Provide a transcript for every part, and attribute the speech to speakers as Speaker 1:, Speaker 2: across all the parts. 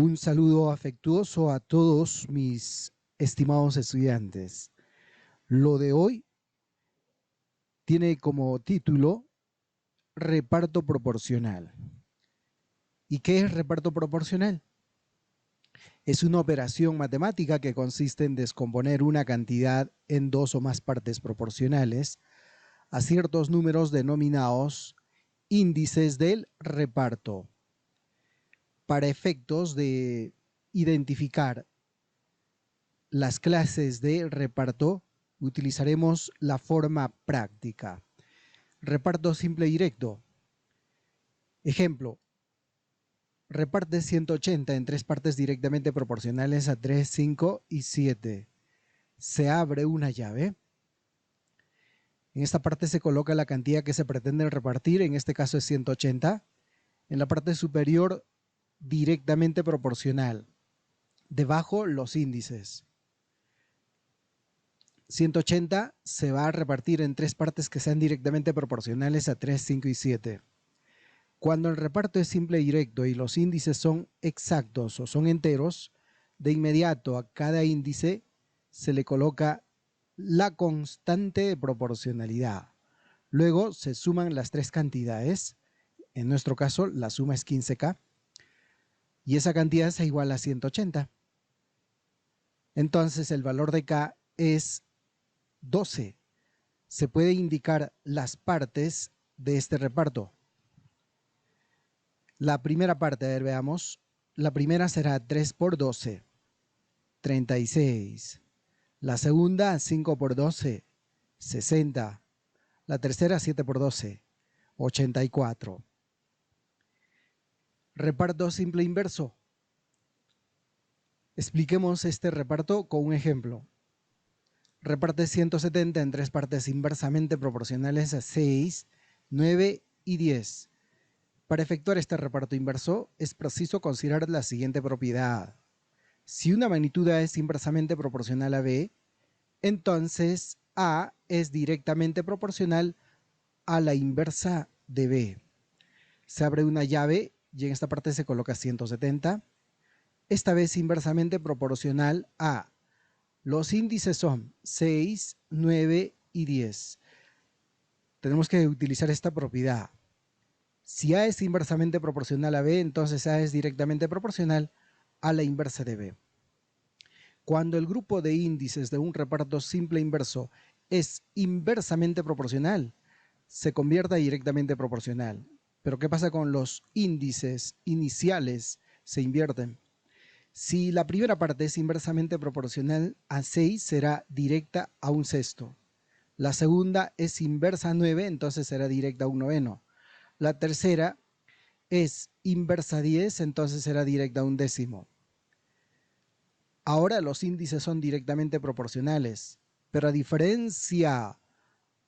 Speaker 1: Un saludo afectuoso a todos mis estimados estudiantes. Lo de hoy tiene como título reparto proporcional. ¿Y qué es reparto proporcional? Es una operación matemática que consiste en descomponer una cantidad en dos o más partes proporcionales a ciertos números denominados índices del reparto. Para efectos de identificar las clases de reparto, utilizaremos la forma práctica. Reparto simple y directo. Ejemplo, reparte 180 en tres partes directamente proporcionales a 3, 5 y 7. Se abre una llave. En esta parte se coloca la cantidad que se pretende repartir, en este caso es 180. En la parte superior, directamente proporcional. Debajo, los índices. 180 se va a repartir en tres partes que sean directamente proporcionales a 3, 5 y 7. Cuando el reparto es simple y directo y los índices son exactos o son enteros, de inmediato a cada índice se le coloca la constante de proporcionalidad. Luego se suman las tres cantidades. En nuestro caso, la suma es 15K. Y esa cantidad es igual a 180. Entonces, el valor de K es 12. Se puede indicar las partes de este reparto. La primera parte, a ver, veamos. La primera será 3 por 12, 36. La segunda, 5 por 12, 60. La tercera, 7 por 12, 84. Reparto simple inverso. Expliquemos este reparto con un ejemplo. Reparte 170 en tres partes inversamente proporcionales a 6, 9 y 10. Para efectuar este reparto inverso, es preciso considerar la siguiente propiedad. Si una magnitud A es inversamente proporcional a B, entonces A es directamente proporcional a la inversa de B. Se abre una llave y en esta parte se coloca 170. Esta vez inversamente proporcional a. Los índices son 6, 9 y 10. Tenemos que utilizar esta propiedad. Si A es inversamente proporcional a B, entonces A es directamente proporcional a la inversa de B. Cuando el grupo de índices de un reparto simple inverso es inversamente proporcional, se convierte a directamente proporcional. Pero ¿qué pasa con los índices iniciales? Se invierten. Si la primera parte es inversamente proporcional a 6, será directa a un sexto. La segunda es inversa a 9, entonces será directa a un noveno. La tercera es inversa a 10, entonces será directa a un décimo. Ahora los índices son directamente proporcionales, pero a diferencia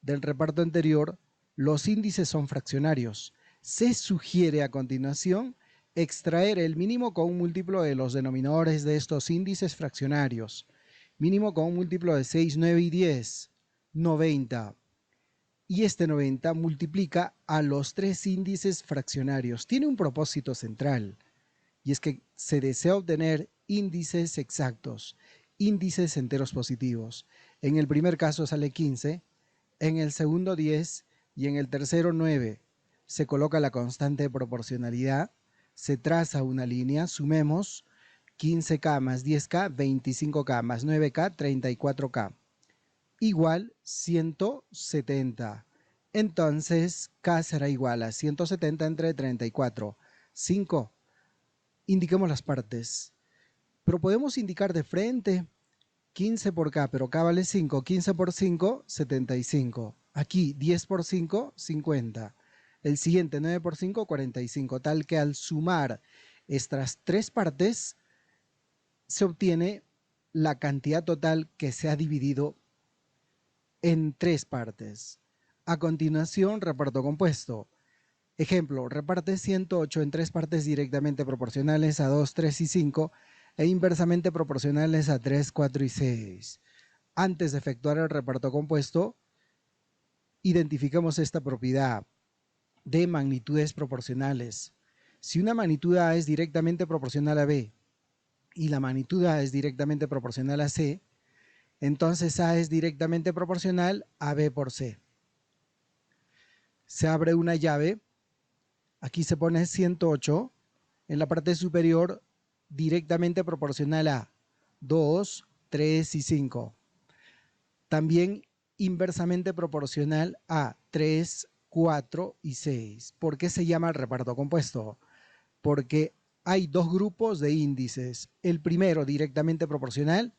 Speaker 1: del reparto anterior, los índices son fraccionarios. Se sugiere a continuación extraer el mínimo con un múltiplo de los denominadores de estos índices fraccionarios. Mínimo con un múltiplo de 6, 9 y 10, 90. Y este 90 multiplica a los tres índices fraccionarios. Tiene un propósito central, y es que se desea obtener índices exactos, índices enteros positivos. En el primer caso sale 15, en el segundo 10 y en el tercero 9. Se coloca la constante de proporcionalidad, se traza una línea, sumemos 15K más 10K, 25K más 9K, 34K. Igual 170. Entonces K será igual a 170 entre 34. 5. Indiquemos las partes. Pero podemos indicar de frente 15 por K, pero K vale 5. 15 por 5, 75. Aquí 10 por 5, 50. El siguiente 9 por 5, 45. Tal que al sumar estas tres partes se obtiene la cantidad total que se ha dividido en tres partes. A continuación, reparto compuesto. Ejemplo, reparte 108 en tres partes directamente proporcionales a 2, 3 y 5 e inversamente proporcionales a 3, 4 y 6. Antes de efectuar el reparto compuesto, identifiquemos esta propiedad de magnitudes proporcionales. Si una magnitud A es directamente proporcional a B y la magnitud A es directamente proporcional a C, entonces A es directamente proporcional a B por C. Se abre una llave, aquí se pone 108, en la parte superior directamente proporcional a 2, 3 y 5. También inversamente proporcional a 3, 4 y 6. ¿Por qué se llama reparto compuesto? Porque hay dos grupos de índices, el primero directamente proporcional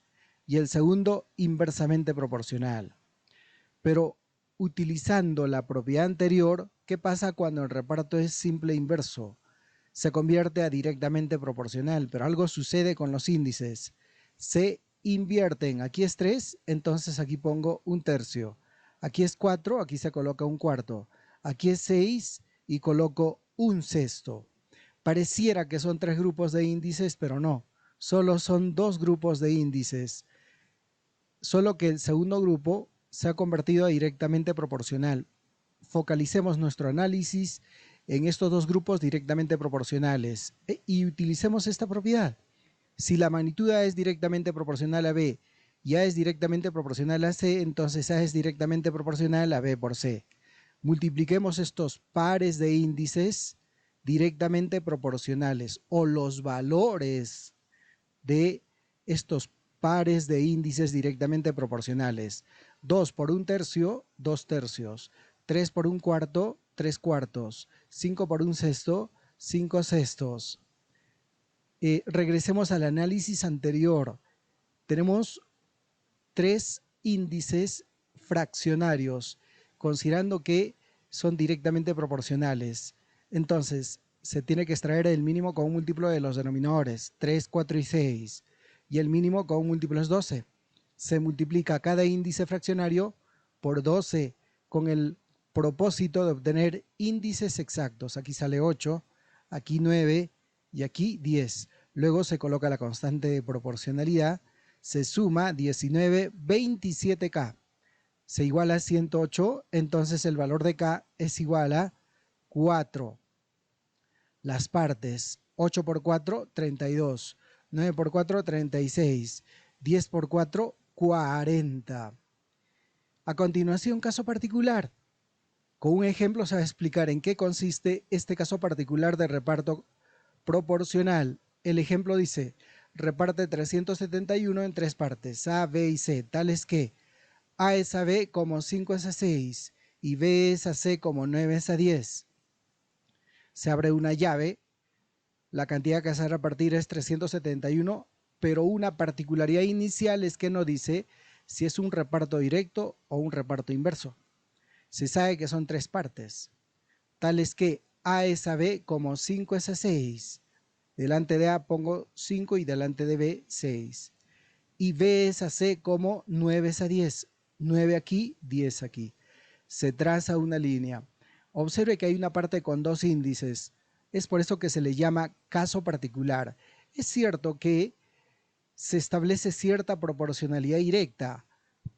Speaker 1: y el segundo inversamente proporcional. Pero utilizando la propiedad anterior, ¿qué pasa cuando el reparto es simple inverso? Se convierte a directamente proporcional, pero algo sucede con los índices. Se invierten, aquí es 3, entonces aquí pongo un tercio. Aquí es 4, aquí se coloca un cuarto. Aquí es 6 y coloco un sexto. Pareciera que son 3 grupos de índices, pero no. Solo son 2 grupos de índices. Solo que el segundo grupo se ha convertido a directamente proporcional. Focalicemos nuestro análisis en estos dos grupos directamente proporcionales y utilicemos esta propiedad. Si la magnitud A es directamente proporcional a B y A es directamente proporcional a C, entonces A es directamente proporcional a B por C. Multipliquemos estos pares de índices directamente proporcionales o los valores de estos pares de índices directamente proporcionales. 2 por un tercio, 2 tercios. 3 por un cuarto, 3 cuartos. 5 por un sexto, 5 sextos. Regresemos al análisis anterior. Tenemos 3 índices fraccionarios, considerando que son directamente proporcionales. Entonces, se tiene que extraer el mínimo con un múltiplo de los denominadores, 3, 4 y 6, y el mínimo con un múltiplo es 12. Se multiplica cada índice fraccionario por 12 con el propósito de obtener índices exactos. Aquí sale 8, aquí 9 y aquí 10. Luego se coloca la constante de proporcionalidad, se suma 19, 27K. Se iguala a 108, entonces el valor de K es igual a 4. Las partes, 8 por 4, 32. 9 por 4, 36. 10 por 4, 40. A continuación, caso particular. Con un ejemplo se va a explicar en qué consiste este caso particular de reparto proporcional. El ejemplo dice, reparte 371 en 3 partes, A, B y C, tales que A es a B como 5 es a 6 y B es a C como 9 es a 10. Se abre una llave, la cantidad que se va a repartir es 371, pero una particularidad inicial es que no dice si es un reparto directo o un reparto inverso. Se sabe que son 3 partes, tales que A es a B como 5 es a 6. Delante de A pongo 5 y delante de B 6. Y B es a C como 9 es a 10. 9 aquí, 10 aquí. Se traza una línea. Observe que hay una parte con 2 índices. Es por eso que se le llama caso particular. Es cierto que se establece cierta proporcionalidad directa,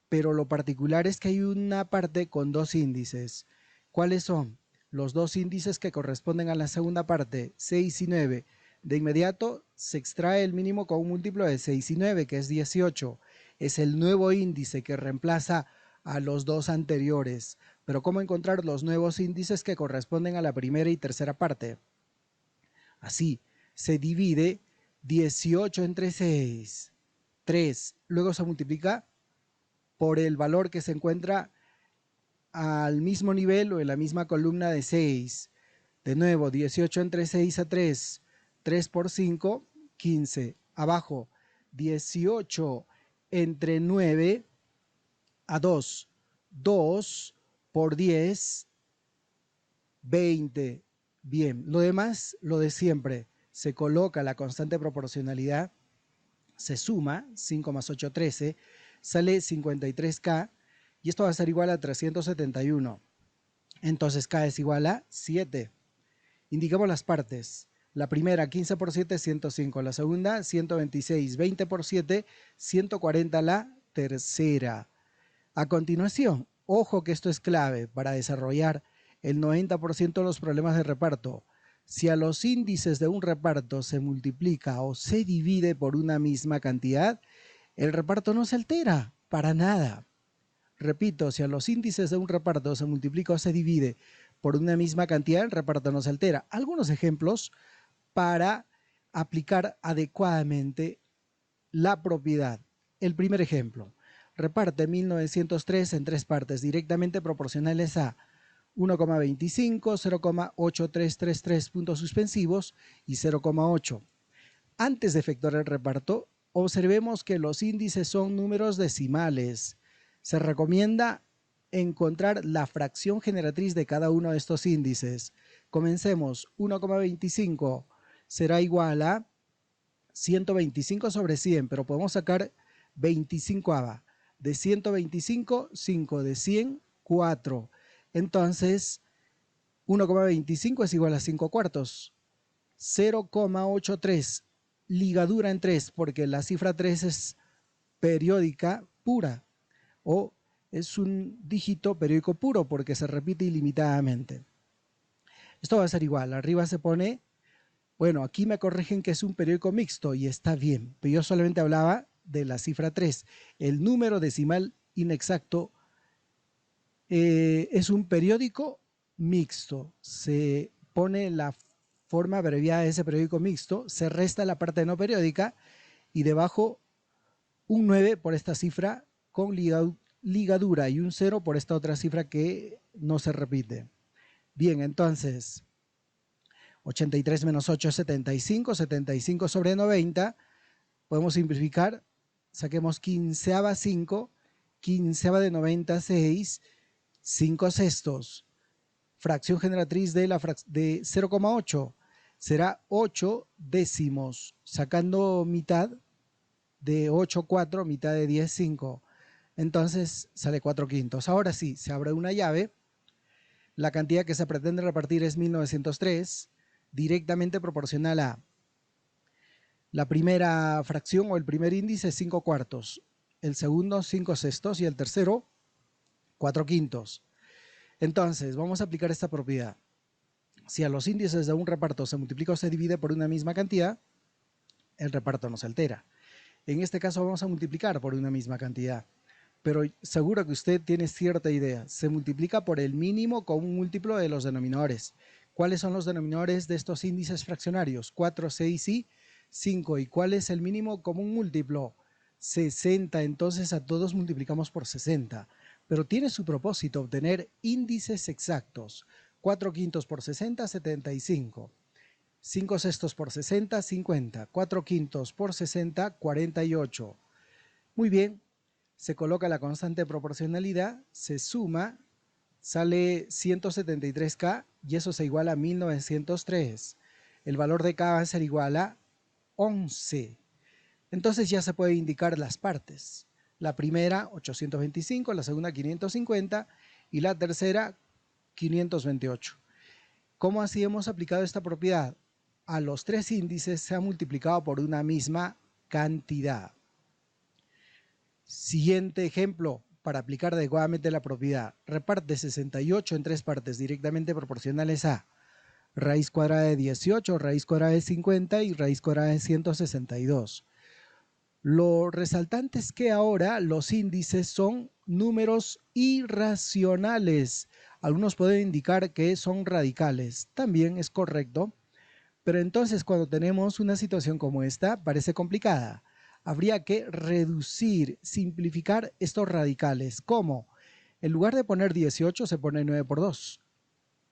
Speaker 1: pero lo particular es que hay una parte con 2 índices. ¿Cuáles son? Los 2 índices que corresponden a la segunda parte, 6 y 9. De inmediato se extrae el mínimo con un múltiplo de 6 y 9, que es 18. Es el nuevo índice que reemplaza a los 2 anteriores. Pero ¿cómo encontrar los nuevos índices que corresponden a la primera y tercera parte? Así, se divide 18 entre 6, 3. Luego se multiplica por el valor que se encuentra al mismo nivel o en la misma columna de 6. De nuevo, 18 entre 6 a 3. 3 por 5, 15. Abajo, 18 entre 9 a 2. 2 por 10, 20. Bien, lo demás, lo de siempre. Se coloca la constante proporcionalidad, se suma, 5 más 8, 13, sale 53K y esto va a ser igual a 371. Entonces K es igual a 7. Indiquemos las partes. La primera, 15 por 7, 105. La segunda, 126. 20 por 7, 140 la tercera. A continuación, ojo que esto es clave para desarrollar el 90% de los problemas de reparto. Si a los índices de un reparto se multiplica o se divide por una misma cantidad, el reparto no se altera para nada. Repito, si a los índices de un reparto se multiplica o se divide por una misma cantidad, el reparto no se altera. Algunos ejemplos para aplicar adecuadamente la propiedad. El primer ejemplo, reparte 1903 en tres partes directamente proporcionales a 1,25, 0,8333 puntos suspensivos y 0,8. Antes de efectuar el reparto, observemos que los índices son números decimales. Se recomienda encontrar la fracción generatriz de cada uno de estos índices. Comencemos, 1,25 será igual a 125 sobre 100, pero podemos sacar 25ava. De 125, 5, de 100, 4. Entonces, 1,25 es igual a 5 cuartos. 0,83, ligadura en 3, porque la cifra 3 es periódica pura, o es un dígito periódico puro porque se repite ilimitadamente. Esto va a ser igual, arriba se pone, bueno, aquí me corrigen que es un periódico mixto y está bien, pero yo solamente hablaba de la cifra 3. El número decimal inexacto es un periódico mixto. Se pone la forma abreviada de ese periódico mixto, se resta la parte no periódica y debajo un 9 por esta cifra con ligadura y un 0 por esta otra cifra que no se repite. Bien, entonces 83 menos 8 es 75, 75 sobre 90, podemos simplificar, saquemos quinceava 5, quinceava de 96, 5 sextos, fracción generatriz de 0,8, será 8 décimos, sacando mitad de 8, 4, mitad de 10, 5. Entonces sale 4 quintos. Ahora sí, se abre una llave. La cantidad que se pretende repartir es 1903, directamente proporcional a la primera fracción o el primer índice, 5 cuartos, el segundo, 5 sextos y el tercero, 4 quintos. Entonces, vamos a aplicar esta propiedad. Si a los índices de un reparto se multiplica o se divide por una misma cantidad, el reparto no se altera. En este caso vamos a multiplicar por una misma cantidad, pero seguro que usted tiene cierta idea. Se multiplica por el mínimo con un múltiplo de los denominadores. ¿Cuáles son los denominadores de estos índices fraccionarios? 4, 6 y 5. ¿Y cuál es el mínimo común múltiplo? 60. Entonces a todos multiplicamos por 60. Pero tiene su propósito obtener índices exactos. 4 quintos por 60, 75. 5 sextos por 60, 50. 4 quintos por 60, 48. Muy bien, se coloca la constante de proporcionalidad, se suma, sale 173K y eso se iguala a 1903. El valor de K va a ser igual a 11. Entonces ya se puede indicar las partes. La primera 825, la segunda 550 y la tercera 528. ¿Cómo así hemos aplicado esta propiedad? A los tres índices se ha multiplicado por una misma cantidad. Siguiente ejemplo para aplicar adecuadamente la propiedad. Reparte 68 en tres partes directamente proporcionales a raíz cuadrada de 18, raíz cuadrada de 50 y raíz cuadrada de 162. Lo resaltante es que ahora los índices son números irracionales. Algunos pueden indicar que son radicales. También es correcto. Pero entonces cuando tenemos una situación como esta, parece complicada. Habría que reducir, simplificar estos radicales. ¿Cómo? En lugar de poner 18 se pone 9 por 2.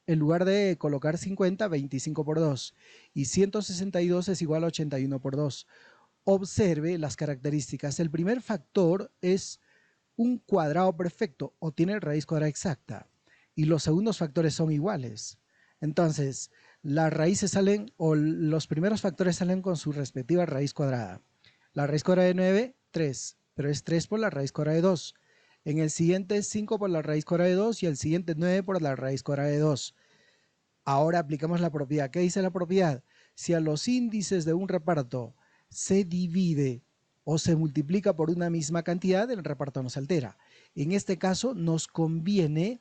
Speaker 1: En lugar de colocar 50, 25 por 2. Y 162 es igual a 81 por 2. Observe las características. El primer factor es un cuadrado perfecto o tiene raíz cuadrada exacta. Y los segundos factores son iguales. Entonces, las raíces salen, o los primeros factores salen con su respectiva raíz cuadrada. La raíz cuadrada de 9, 3, pero es 3 por la raíz cuadrada de 2. En el siguiente es 5 por la raíz cuadrada de 2 y el siguiente 9 por la raíz cuadrada de 2. Ahora aplicamos la propiedad. ¿Qué dice la propiedad? Si a los índices de un reparto se divide o se multiplica por una misma cantidad, el reparto no se altera. En este caso nos conviene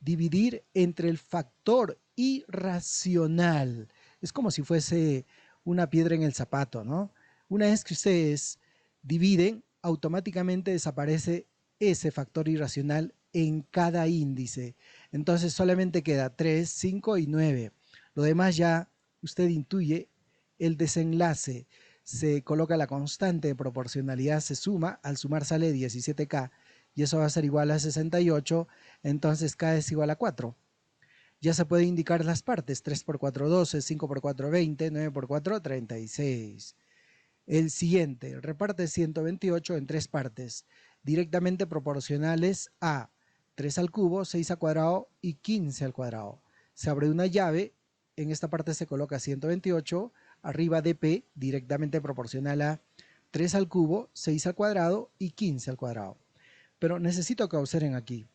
Speaker 1: dividir entre el factor irracional. Es como si fuese una piedra en el zapato, ¿no? Una vez que ustedes dividen, automáticamente desaparece ese factor irracional en cada índice. Entonces solamente queda 3, 5 y 9. Lo demás ya usted intuye el desenlace. Se coloca la constante de proporcionalidad, se suma, al sumar sale 17K y eso va a ser igual a 68, entonces K es igual a 4. Ya se puede indicar las partes, 3 por 4, 12, 5 por 4, 20, 9 por 4, 36. El siguiente, reparte 128 en tres partes, directamente proporcionales a 3 al cubo, 6 al cuadrado y 15 al cuadrado. Se abre una llave, en esta parte se coloca 128, arriba de P, directamente proporcional a 3 al cubo, 6 al cuadrado y 15 al cuadrado. Pero necesito que observen aquí.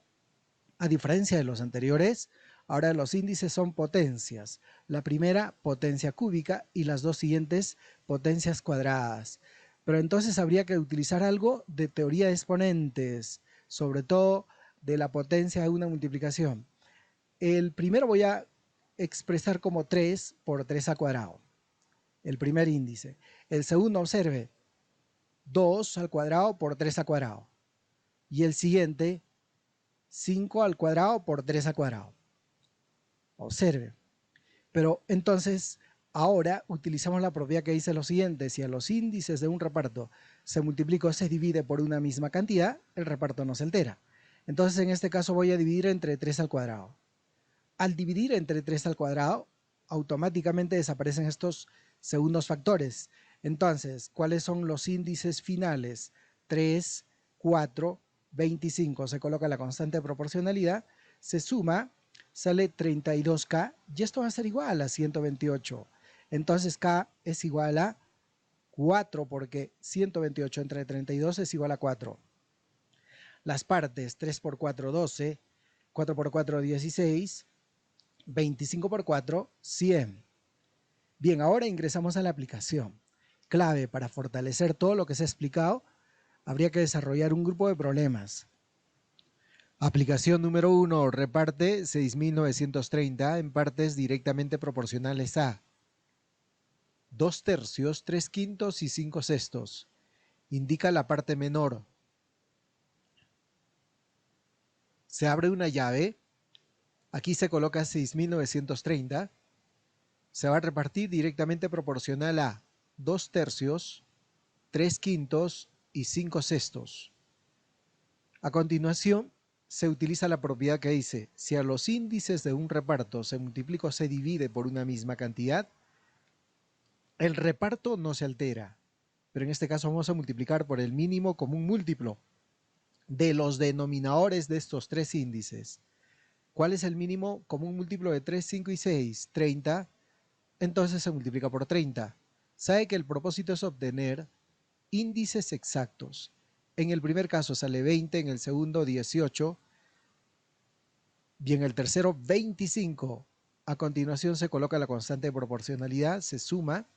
Speaker 1: A diferencia de los anteriores, ahora los índices son potencias. La primera, potencia cúbica, y las dos siguientes, potencias cuadradas. Pero entonces habría que utilizar algo de teoría de exponentes, sobre todo de la potencia de una multiplicación. El primero voy a expresar como 3 por 3 al cuadrado, el primer índice. El segundo, observe, 2 al cuadrado por 3 al cuadrado. Y el siguiente, 5 al cuadrado por 3 al cuadrado. Observe. Pero entonces, ahora utilizamos la propiedad que dice lo siguiente: si a los índices de un reparto se multiplica o se divide por una misma cantidad, el reparto no se altera. Entonces, en este caso voy a dividir entre 3 al cuadrado. Al dividir entre 3 al cuadrado, automáticamente desaparecen estos segundos factores. Entonces, ¿cuáles son los índices finales? 3, 4, 25. Se coloca la constante de proporcionalidad, se suma, sale 32K y esto va a ser igual a 128. Entonces K es igual a 4 porque 128 entre 32 es igual a 4. Las partes: 3 por 4, 12, 4 por 4, 16, 25 por 4, 100. Bien, ahora ingresamos a la aplicación. Clave para fortalecer todo lo que se ha explicado, habría que desarrollar un grupo de problemas. Aplicación número 1. Reparte 6.930 en partes directamente proporcionales a 2 tercios, 3 quintos y 5 sextos. Indica la parte menor. Se abre una llave. Aquí se coloca 6.930. Se va a repartir directamente proporcional a 2 tercios, 3 quintos y 5 sextos. A continuación, se utiliza la propiedad que dice: si a los índices de un reparto se multiplica o se divide por una misma cantidad, el reparto no se altera. Pero en este caso vamos a multiplicar por el mínimo común múltiplo de los denominadores de estos tres índices. ¿Cuál es el mínimo común múltiplo de 3, 5 y 6? 30. Entonces se multiplica por 30. Sabe que el propósito es obtener índices exactos. En el primer caso sale 20, en el segundo 18 y en el tercero 25. A continuación se coloca la constante de proporcionalidad, se suma,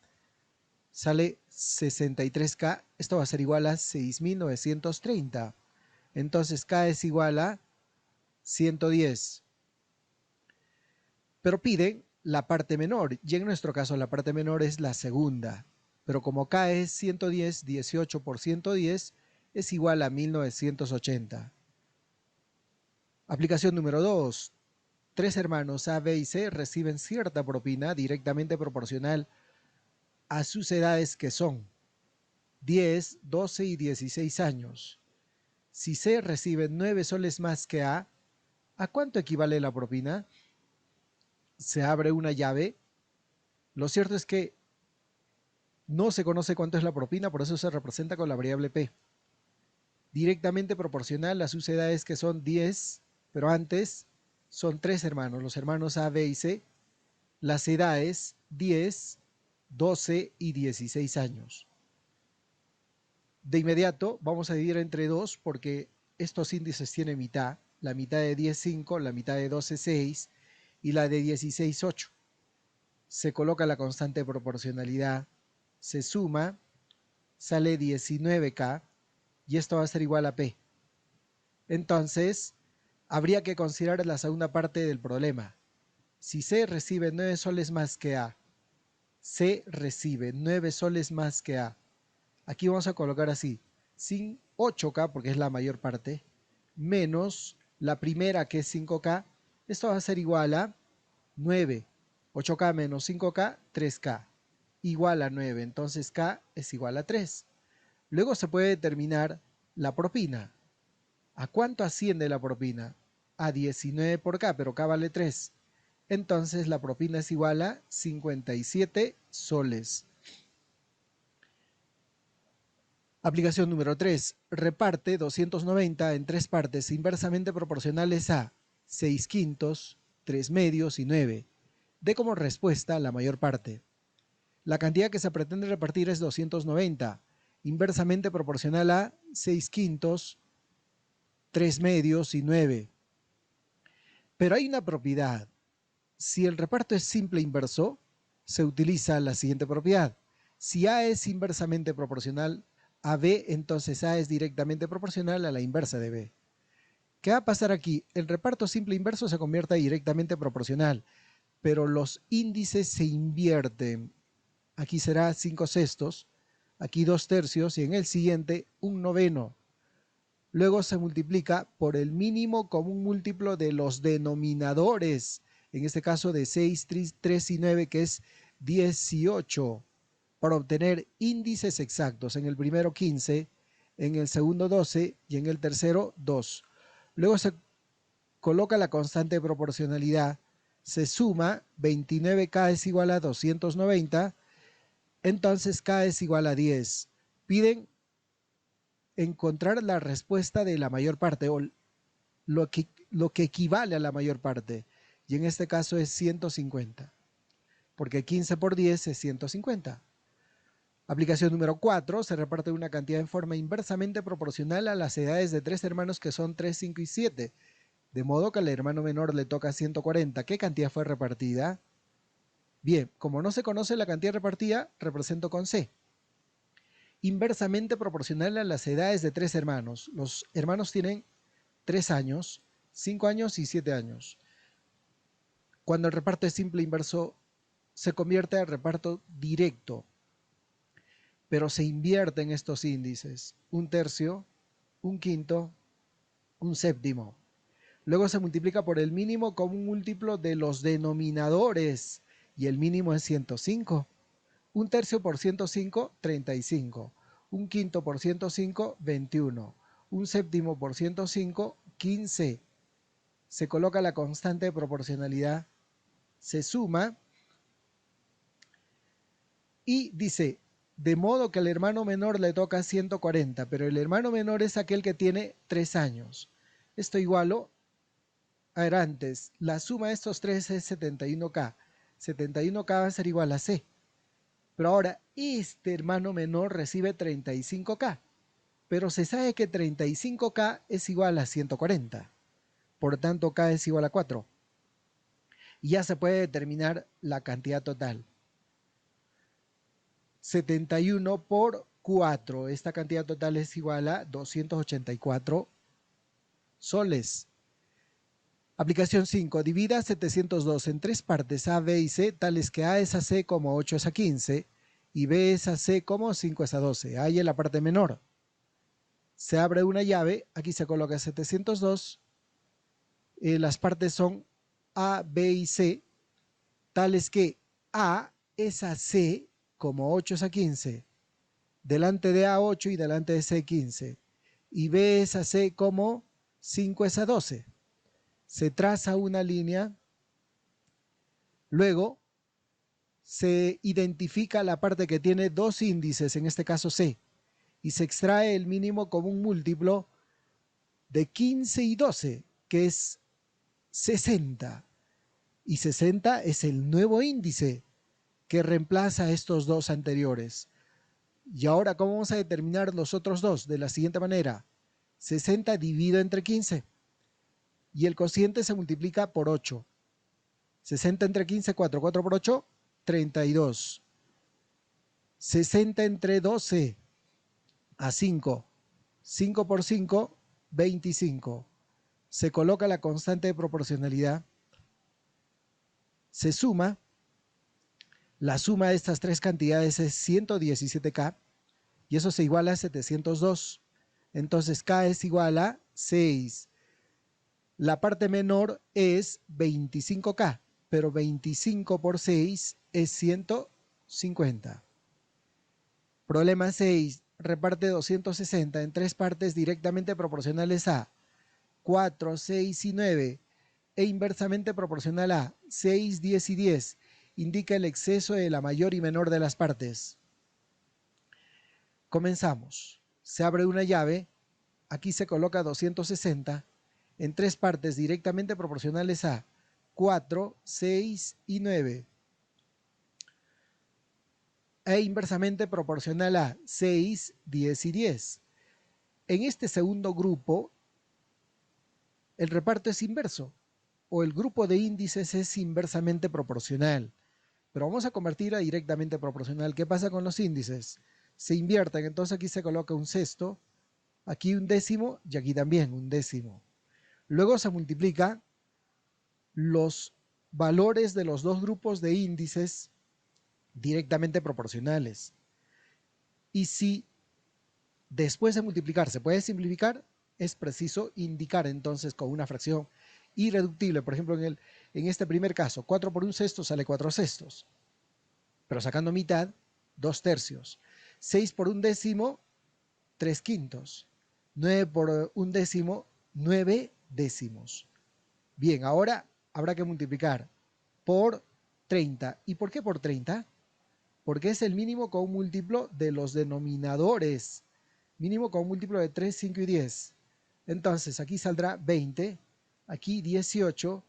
Speaker 1: sale 63K. Esto va a ser igual a 6.930. Entonces K es igual a 110. Pero piden la parte menor, y en nuestro caso la parte menor es la segunda. Pero como K es 110, 18 por 110 es igual a 1980. Aplicación número 2. Tres hermanos A, B y C reciben cierta propina directamente proporcional a sus edades, que son 10, 12 y 16 años. Si C recibe 9 soles más que ¿a cuánto equivale la propina? Se abre una llave. Lo cierto es que no se conoce cuánto es la propina, por eso se representa con la variable P. Directamente proporcional a sus edades, que son 10, pero antes son tres hermanos, los hermanos A, B y C. Las edades 10, 12 y 16 años. De inmediato vamos a dividir entre 2 porque estos índices tienen mitad. La mitad de 10, 5, la mitad de 12, 6 y la de 16, 8. Se coloca la constante de proporcionalidad, se suma, sale 19K y esto va a ser igual a P. Entonces, habría que considerar la segunda parte del problema. Si C recibe 9 soles más que A, C recibe 9 soles más que A. Aquí vamos a colocar así, sin 8K, porque es la mayor parte, menos la primera, que es 5K. Esto va a ser igual a 9. 8K menos 5K, 3K. Igual a 9. Entonces K es igual a 3. Luego se puede determinar la propina. ¿A cuánto asciende la propina? A 19 por K, pero K vale 3. Entonces la propina es igual a 57 soles. Aplicación número 3. Reparte 290 en 3 partes inversamente proporcionales a 6 quintos, 3 medios y 9. Dé como respuesta la mayor parte. La cantidad que se pretende repartir es 290, inversamente proporcional a 6 quintos, 3 medios y 9. Pero hay una propiedad. Si el reparto es simple inverso, se utiliza la siguiente propiedad. Si A es inversamente proporcional a B, entonces A es directamente proporcional a la inversa de B. ¿Qué va a pasar aquí? El reparto simple inverso se convierte directamente proporcional, pero los índices se invierten. Aquí será 5 sextos, aquí 2 tercios y en el siguiente 1/9. Luego se multiplica por el mínimo común múltiplo de los denominadores, en este caso de 6, 3 y 9, que es 18, para obtener índices exactos. En el primero 15, en el segundo 12 y en el tercero 2. Luego se coloca la constante de proporcionalidad, se suma, 29K es igual a 290, entonces K es igual a 10. Piden encontrar la respuesta de la mayor parte o lo que equivale a la mayor parte. Y en este caso es 150, porque 15 por 10 es 150. Aplicación número 4. Se reparte una cantidad en forma inversamente proporcional a las edades de 3 hermanos que son 3, 5 y 7. De modo que al hermano menor le toca 140. ¿Qué cantidad fue repartida? Bien, como no se conoce la cantidad repartida, represento con C. Inversamente proporcional a las edades de 3 hermanos. Los hermanos tienen 3 años, 5 años y 7 años. Cuando el reparto es simple inverso, se convierte en reparto directo, pero se invierten estos índices: un tercio, un quinto, un séptimo. Luego se multiplica por el mínimo común múltiplo de los denominadores, y el mínimo es 105. Un tercio por 105, 35. Un quinto por 105, 21. Un séptimo por 105, 15. Se coloca la constante de proporcionalidad, se suma y dice, de modo que al hermano menor le toca 140, pero el hermano menor es aquel que tiene 3 años. Esto igualo, a ver, antes, la suma de estos tres es 71K. 71K va a ser igual a C. Pero ahora, este hermano menor recibe 35K. Pero se sabe que 35K es igual a 140. Por tanto, K es igual a 4. Y ya se puede determinar la cantidad total. 71 por 4. Esta cantidad total es igual a 284 soles. Aplicación 5. Divida 702 en 3 partes A, B y C, tales que A es a C como 8 es a 15 y B es a C como 5 es a 12. Ahí en la parte menor. Se abre una llave, aquí se coloca 702. Las partes son A, B y C, tales que A es a C como 8 es a 15, delante de A 8 y delante de C 15, y B es a C como 5 es a 12. Se traza una línea, luego se identifica la parte que tiene dos índices, en este caso C, y se extrae el mínimo común múltiplo de 15 y 12, que es 60. Y 60 es el nuevo índice que reemplaza a estos dos anteriores. Y ahora, ¿cómo vamos a determinar los otros dos? De la siguiente manera: 60 dividido entre 15 y el cociente se multiplica por 8. 60 entre 15, 4. 4 por 8, 32. 60 entre 12, a 5. 5 por 5, 25. Se coloca la constante de proporcionalidad, se suma, La suma de estas tres cantidades es 117K y eso se iguala a 702. Entonces K es igual a 6. La parte menor es 25K, pero 25 por 6 es 150. Problema 6. Reparte 260 en tres partes directamente proporcionales a 4, 6 y 9 e inversamente proporcional a 6, 10 y 10. Indica el exceso de la mayor y menor de las partes. Comenzamos. Se abre una llave. Aquí se coloca 260 en tres partes directamente proporcionales a 4, 6 y 9 e inversamente proporcional a 6, 10 y 10. En este segundo grupo, el reparto es inverso, o el grupo de índices es inversamente proporcional. Pero vamos a convertir a directamente proporcional. ¿Qué pasa con los índices? Se invierten, entonces aquí se coloca un sexto, aquí un décimo y aquí también un décimo. Luego se multiplica los valores de los dos grupos de índices directamente proporcionales. Y si después de multiplicar se puede simplificar, es preciso indicar entonces con una fracción irreductible. Por ejemplo, en este primer caso, 4 por un sexto sale 4 sextos, pero sacando mitad, 2 tercios. 6 por un décimo, 3 quintos. 9 por un décimo, 9 décimos. Bien, ahora habrá que multiplicar por 30. ¿Y por qué por 30? Porque es el mínimo con un múltiplo de los denominadores. Mínimo con un múltiplo de 3, 5 y 10. Entonces aquí saldrá 20, aquí 18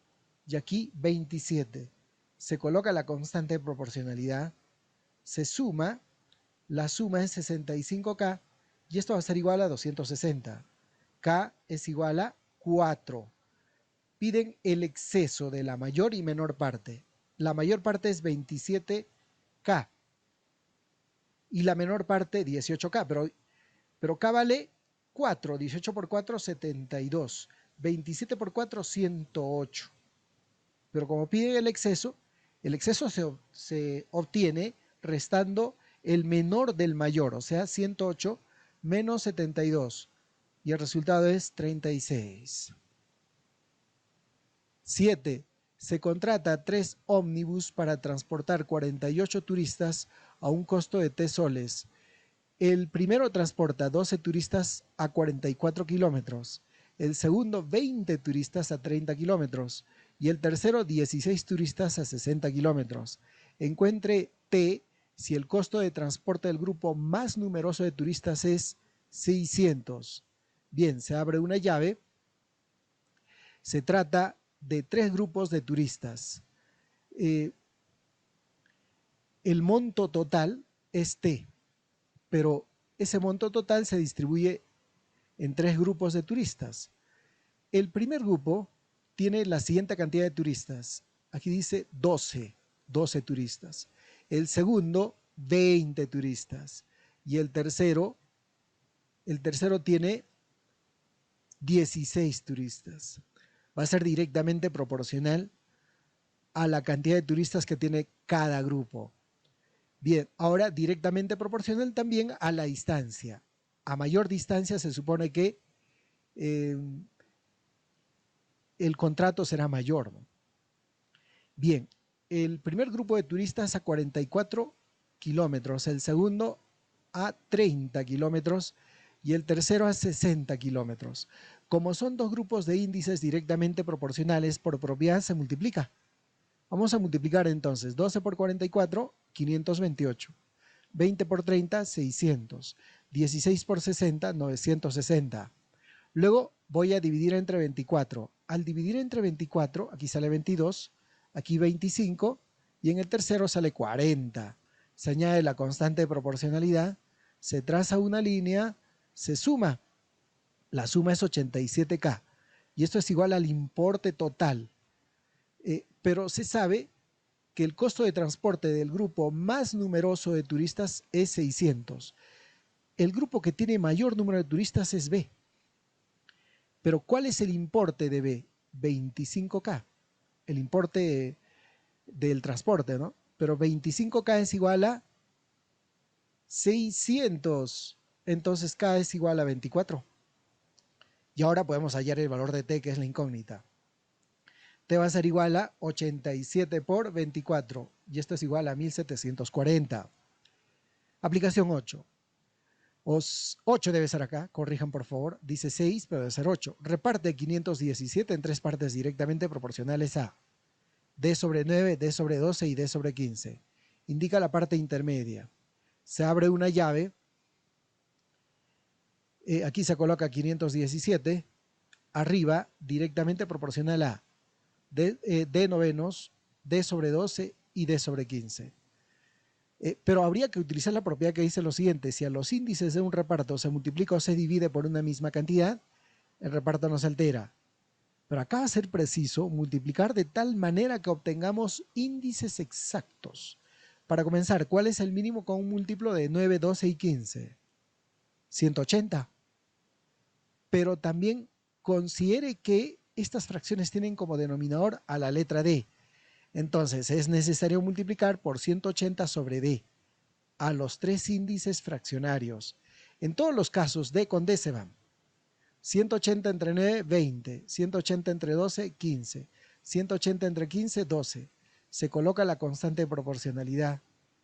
Speaker 1: y aquí 27. Se coloca la constante de proporcionalidad, se suma, la suma es 65K y esto va a ser igual a 260. K es igual a 4. Piden el exceso de la mayor y menor parte. La mayor parte es 27K y la menor parte 18K, pero K vale 4, 18 por 4, 72, 27 por 4, 108. Pero como piden el exceso se obtiene restando el menor del mayor, o sea, 108 menos 72, y el resultado es 36. 7. Se contrata 3 ómnibus para transportar 48 turistas a un costo de T soles. El primero transporta 12 turistas a 44 kilómetros, el segundo 20 turistas a 30 kilómetros y el tercero 16 turistas a 60 kilómetros. Encuentre T si el costo de transporte del grupo más numeroso de turistas es 600. Bien, se abre una llave. Se trata de 3 grupos de turistas. El monto total es T, pero ese monto total se distribuye en 3 grupos de turistas. El primer grupo tiene la siguiente cantidad de turistas. Aquí dice 12 turistas. El segundo, 20 turistas. Y el tercero tiene 16 turistas. Va a ser directamente proporcional a la cantidad de turistas que tiene cada grupo. Bien, ahora directamente proporcional también a la distancia. A mayor distancia se supone que el contrato será mayor, ¿no? Bien, el primer grupo de turistas a 44 kilómetros, el segundo a 30 kilómetros y el tercero a 60 kilómetros. Como son dos grupos de índices directamente proporcionales, por propiedad se multiplica. Vamos a multiplicar entonces 12 por 44, 528. 20 por 30, 600. 16 por 60, 960. Luego voy a dividir entre 24. Al dividir entre 24, aquí sale 22, aquí 25 y en el tercero sale 40. Se añade la constante de proporcionalidad, se traza una línea, se suma. La suma es 87K y esto es igual al importe total. Pero se sabe que el costo de transporte del grupo más numeroso de turistas es 600. El grupo que tiene mayor número de turistas es B. Pero ¿cuál es el importe de B? 25K. El importe del transporte, ¿no? pero 25K es igual a 600. Entonces K es igual a 24. Y ahora podemos hallar el valor de T, que es la incógnita. T va a ser igual a 87 por 24. Y esto es igual a 1740. Aplicación 8. 8 debe ser acá, corrijan por favor. Dice 6, pero debe ser 8. Reparte 517 en tres partes directamente proporcionales a D sobre 9, D sobre 12 y D sobre 15. Indica la parte intermedia. Se abre una llave. Aquí se coloca 517. Arriba, directamente proporcional a D novenos, D sobre 12 y D sobre 15. Pero habría que utilizar la propiedad que dice lo siguiente: si a los índices de un reparto se multiplica o se divide por una misma cantidad, el reparto no se altera. Pero acá va a ser preciso multiplicar de tal manera que obtengamos índices exactos. Para comenzar, ¿cuál es el mínimo con un múltiplo de 9, 12 y 15? 180. Pero también considere que estas fracciones tienen como denominador a la letra D. Entonces es necesario multiplicar por 180 sobre D a los tres índices fraccionarios. En todos los casos, D con D se van. 180 entre 9, 20. 180 entre 12, 15. 180 entre 15, 12. Se coloca la constante de proporcionalidad.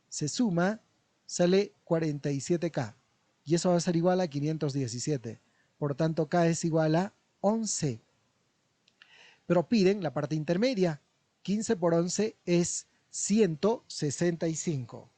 Speaker 1: Se suma, sale 47K. Y eso va a ser igual a 517. Por tanto, K es igual a 11. Pero piden la parte intermedia. 15 por 11 es 165.